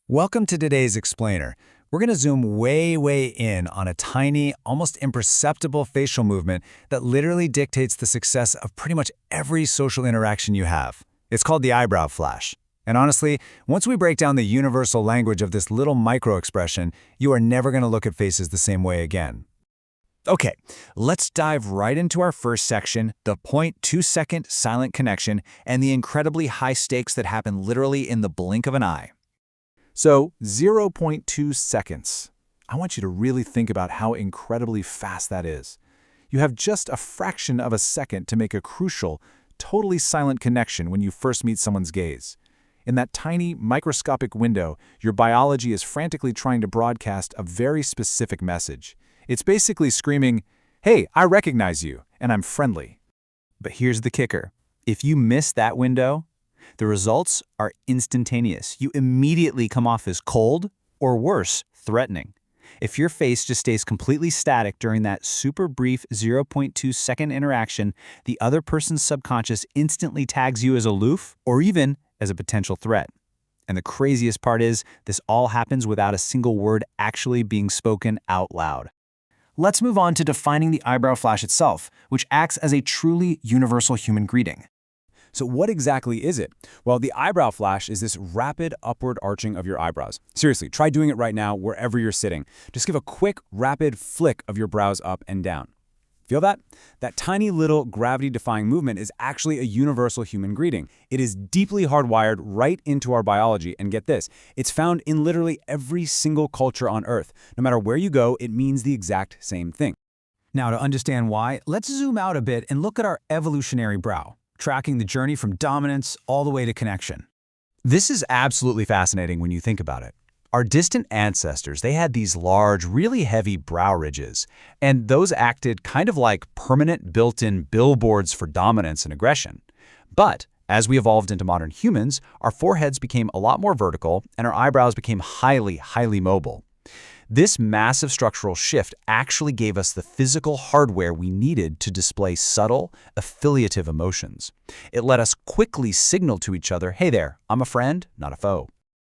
Welcome to today's explainer. We're going to zoom way in on a tiny, almost imperceptible facial movement that literally dictates the success of pretty much every social interaction you have. It's called the eyebrow flash. And honestly, once we break down the universal language of this little micro-expression, you are never going to look at faces the same way again. Okay, let's dive right into our first section, the 0.2-second silent connection and the incredibly high stakes that happen literally in the blink of an eye. So 0.2 seconds. I want you to really think about how incredibly fast that is. You have just a fraction of a second to make a crucial, totally silent connection when you first meet someone's gaze. In that tiny, microscopic window, your biology is frantically trying to broadcast a very specific message. It's basically screaming, "Hey, I recognize you, and I'm friendly." But here's the kicker. If you miss that window, the results are instantaneous. You immediately come off as cold, or worse, threatening. If your face just stays completely static during that super brief 0.2-second interaction, the other person's subconscious instantly tags you as aloof or even as a potential threat. And the craziest part is, this all happens without a single word actually being spoken out loud. Let's move on to defining the eyebrow flash itself, which acts as a truly universal human greeting. So what exactly is it? Well, the eyebrow flash is this rapid upward arching of your eyebrows. Seriously, try doing it right now wherever you're sitting. Just give a quick, rapid flick of your brows up and down. Feel that? That tiny little gravity-defying movement is actually a universal human greeting. It is deeply hardwired right into our biology, and get this, it's found in literally every single culture on Earth. No matter where you go, it means the exact same thing. Now, to understand why, let's zoom out a bit and look at our evolutionary brow, tracking the journey from dominance all the way to connection. This is absolutely fascinating when you think about it. Our distant ancestors, they had these large, really heavy brow ridges, and those acted kind of like permanent built-in billboards for dominance and aggression. But as we evolved into modern humans, our foreheads became a lot more vertical and our eyebrows became highly mobile. This massive structural shift actually gave us the physical hardware we needed to display subtle, affiliative emotions. It let us quickly signal to each other, "Hey there, I'm a friend, not a foe."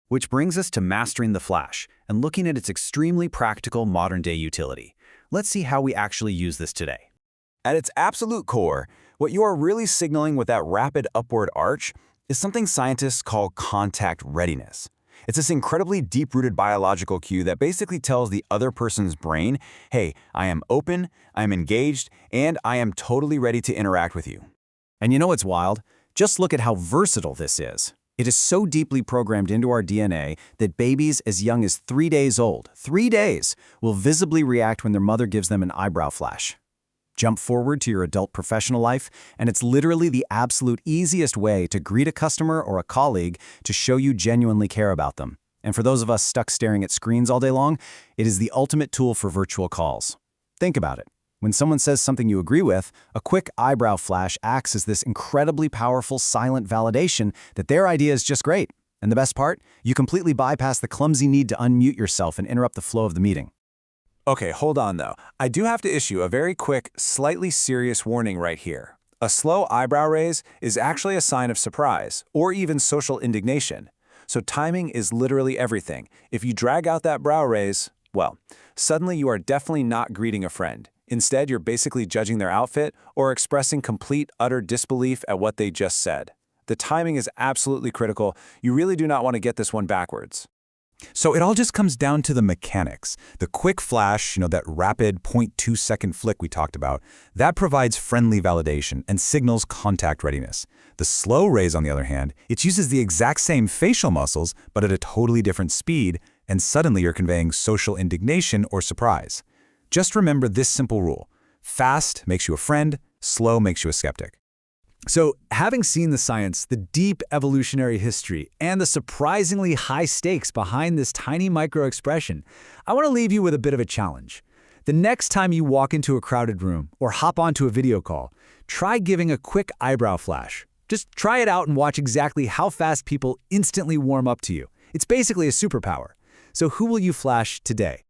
Which brings us to mastering the flash and looking at its extremely practical modern-day utility. Let's see how we actually use this today. At its absolute core, what you are really signaling with that rapid upward arch is something scientists call contact readiness. It's this incredibly deep-rooted biological cue that basically tells the other person's brain, "Hey, I am open, I am engaged, and I am totally ready to interact with you." And you know what's wild? Just look at how versatile this is. It is so deeply programmed into our DNA that babies as young as 3 days old, 3 days, will visibly react when their mother gives them an eyebrow flash. Jump forward to your adult professional life, and it's literally the absolute easiest way to greet a customer or a colleague to show you genuinely care about them. And for those of us stuck staring at screens all day long, it is the ultimate tool for virtual calls. Think about it. When someone says something you agree with, a quick eyebrow flash acts as this incredibly powerful silent validation that their idea is just great. And the best part? You completely bypass the clumsy need to unmute yourself and interrupt the flow of the meeting. Okay, hold on though. I do have to issue a very quick, slightly serious warning right here. A slow eyebrow raise is actually a sign of surprise, or even social indignation. So timing is literally everything. If you drag out that brow raise, well, suddenly you are definitely not greeting a friend. Instead, you're basically judging their outfit or expressing complete, utter disbelief at what they just said. The timing is absolutely critical. You really do not want to get this one backwards. So it all just comes down to the mechanics. The quick flash, that rapid 0.2-second flick we talked about, that provides friendly validation and signals contact readiness. The slow raise, on the other hand, it uses the exact same facial muscles, but at a totally different speed, and suddenly you're conveying social indignation or surprise. Just remember this simple rule. Fast makes you a friend, slow makes you a skeptic. So, having seen the science, the deep evolutionary history, and the surprisingly high stakes behind this tiny micro-expression, I want to leave you with a bit of a challenge. The next time you walk into a crowded room or hop onto a video call, try giving a quick eyebrow flash. Just try it out and watch exactly how fast people instantly warm up to you. It's basically a superpower. So who will you flash today?